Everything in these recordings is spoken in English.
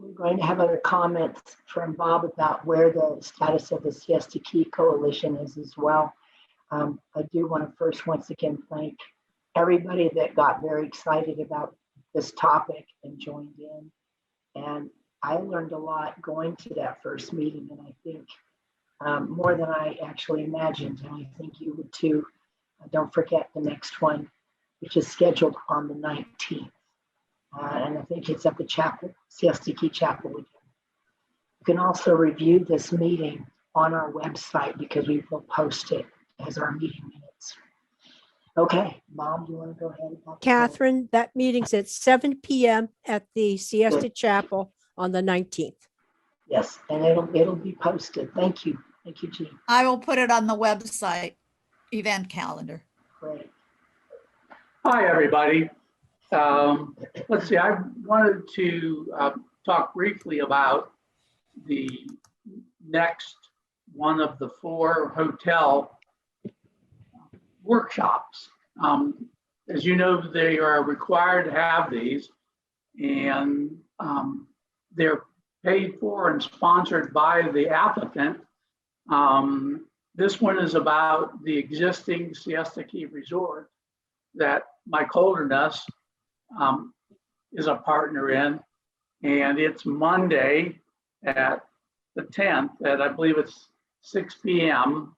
We're going to have other comments from Bob about where the status of the Siesta Key Coalition is as well. I do want to first once again thank everybody that got very excited about this topic and joined in. And I learned a lot going to that first meeting, and I think more than I actually imagined, and I think you would too. Don't forget the next one, which is scheduled on the 19th. And I think it's at the chapel, Siesta Key Chapel again. You can also review this meeting on our website because we will post it as our meeting minutes. Okay, Mom, do you want to go ahead? Catherine, that meeting's at 7 p.m. at the Siesta Chapel on the 19th. Yes, and it'll be posted. Thank you. Thank you, Jean. I will put it on the website event calendar. Great. Hi, everybody. Let's see, I wanted to talk briefly about the next one of the 4 hotel workshops. As you know, they are required to have these, and they're paid for and sponsored by the applicant. This one is about the existing Siesta Key Resort that Mike Holderness is a partner in, and it's Monday at the 10th at, I believe it's 6 p.m.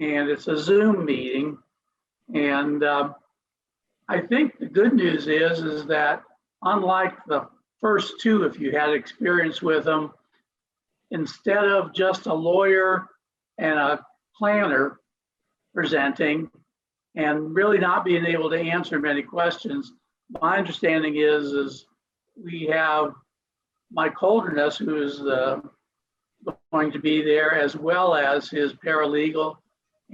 and it's a Zoom meeting. And I think the good news is that unlike the first 2, if you had experience with them, instead of just a lawyer and a planner presenting and really not being able to answer many questions, my understanding is we have Mike Holderness, who is going to be there, as well as his paralegal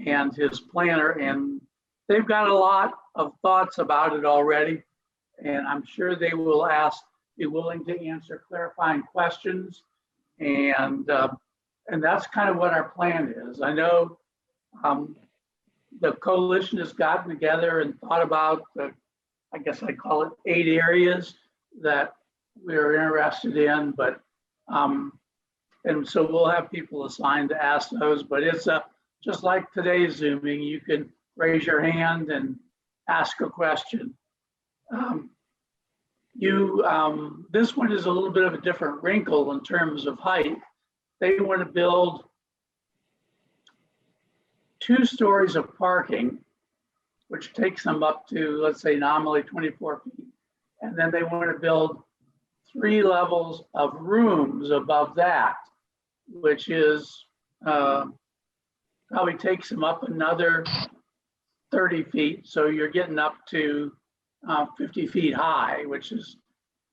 and his planner, and they've got a lot of thoughts about it already, and I'm sure they will be willing to answer clarifying questions, and that's kind of what our plan is. I know the coalition has gotten together and thought about I guess I call it 8 areas that we're interested in, but and so we'll have people assigned to ask those, but it's just like today's Zooming, you can raise your hand and ask a question. This one is a little bit of a different wrinkle in terms of height. They want to build 2 stories of parking, which takes them up to, let's say, nominally 24 feet. And then they want to build 3 levels of rooms above that, which is probably takes them up another 30 feet. So you're getting up to 50 feet high, which is,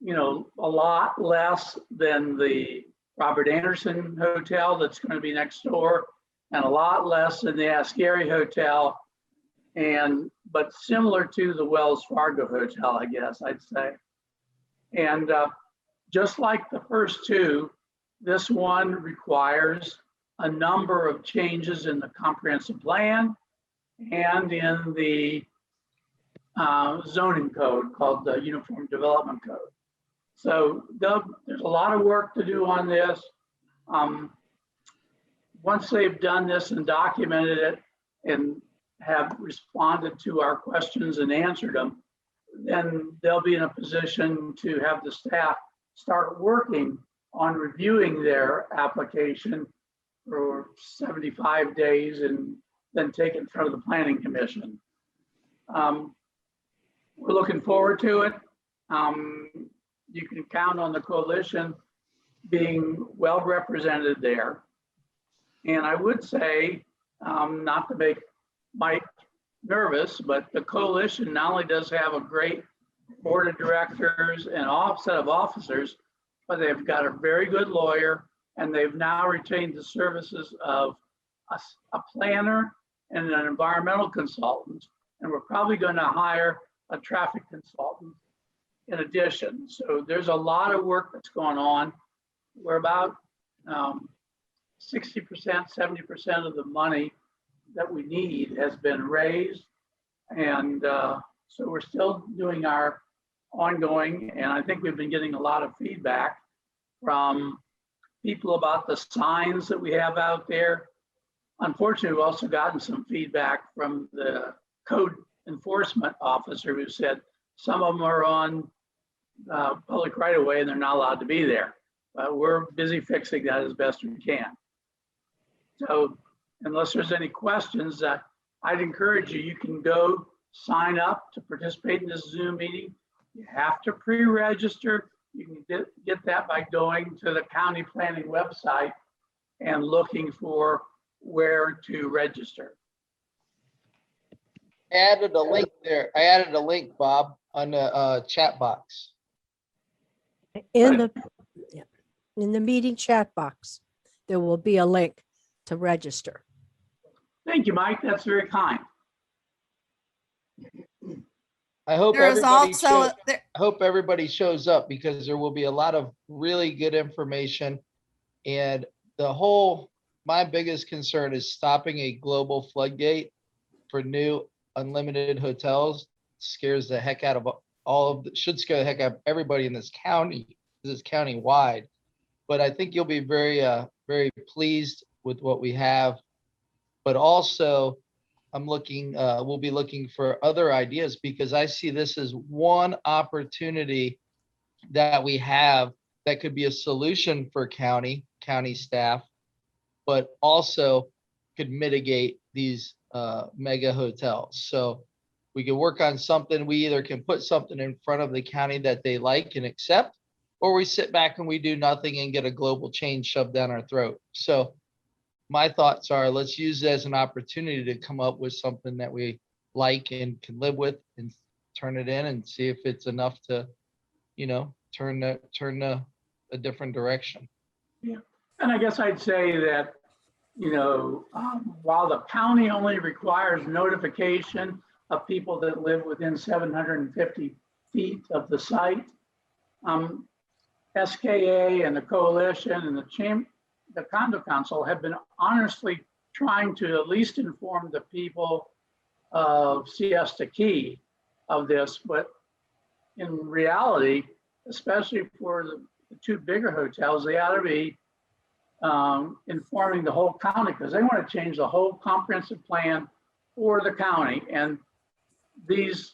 a lot less than the Robert Anderson Hotel that's going to be next door, and a lot less than the SKA Hotel, but similar to the Wells Fargo Hotel, I guess I'd say. And just like the first 2, this one requires a number of changes in the comprehensive plan and in the zoning code called the Uniform Development Code. So there's a lot of work to do on this. Once they've done this and documented it and have responded to our questions and answered them, then they'll be in a position to have the staff start working on reviewing their application for 75 days and then take it in front of the Planning Commission. We're looking forward to it. You can count on the coalition being well represented there. And I would say, not to make Mike nervous, but the coalition not only does have a great board of directors and set of officers, but they've got a very good lawyer, and they've now retained the services of a planner and an environmental consultant. And we're probably going to hire a traffic consultant in addition. So there's a lot of work that's going on. We're about 60%, 70% of the money that we need has been raised. And so we're still doing our ongoing, and I think we've been getting a lot of feedback. from people about the signs that we have out there. Unfortunately, we've also gotten some feedback from the code enforcement officer who said some of them are on public right of way and they're not allowed to be there. But we're busy fixing that as best we can. So unless there's any questions, I'd encourage you, you can go sign up to participate in this Zoom meeting. You have to pre-register. You can get that by going to the county planning website and looking for where to register. Added a link there. I added a link, Bob, on the chat box. In the meeting chat box, there will be a link to register. Thank you, Mike. That's very kind. I hope There is everybody also, I hope everybody shows up because there will be a lot of really good information. And my biggest concern is stopping a global floodgate for new unlimited hotels. Scares the heck out of should scare the heck out of everybody in this county. This is county-wide. But I think you'll be very, very pleased with what we have. But also, we'll be looking for other ideas because I see this as one opportunity that we have that could be a solution for county staff, but also could mitigate these mega hotels. So we can work on something. We either can put something in front of the county that they like and accept, or we sit back and we do nothing and get a global change shoved down our throat. So my thoughts are, let's use it as an opportunity to come up with something that we like and can live with and turn it in and see if it's enough to, turn a different direction. Yeah. And I guess I'd say that, while the county only requires notification of people that live within 750 feet of the site, SKA and the coalition and the condo council have been honestly trying to at least inform the people of Siesta Key of this, but in reality, especially for the two bigger hotels, they ought to be informing the whole county because they want to change the whole comprehensive plan for the county. And these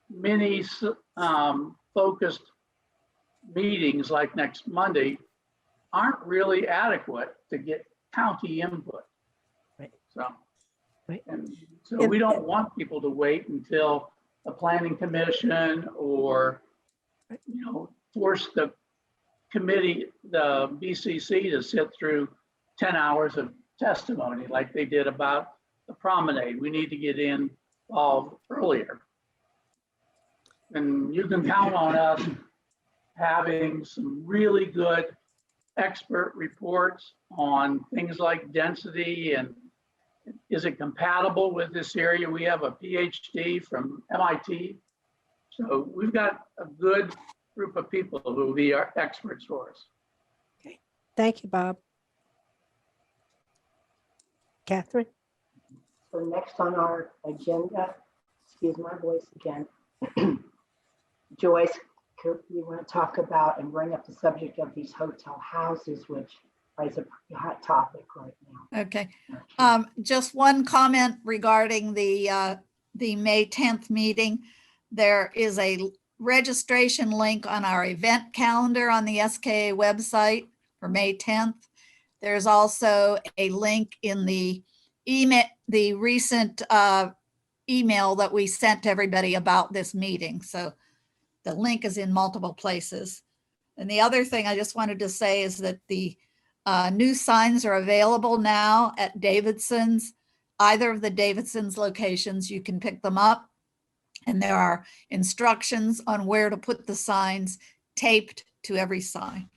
mini focused meetings like next Monday aren't really adequate to get county input. Right. So, Right. And so we don't want people to wait until the planning commission or, force the committee, the BCC, to sit through 10 hours of testimony like they did about the promenade. We need to get involved earlier. And you can count on us having some really good expert reports on things like density and is it compatible with this area? We have a PhD from MIT. So we've got a good group of people who will be our experts for us. Okay. Thank you, Bob. Catherine? So next on our agenda, excuse my voice again, Joyce, you want to talk about and bring up the subject of these hotel houses, which is a pretty hot topic right now. okay. Just one comment regarding the May 10th meeting. There is a registration link on our event calendar on the SKA website for May 10th. There's also a link in the email, the recent email that we sent to everybody about this meeting. So the link is in multiple places. And the other thing I just wanted to say is that the new signs are available now at Davidson's, either of the Davidson's locations. You can pick them up. And there are instructions on where to put the signs taped to every sign.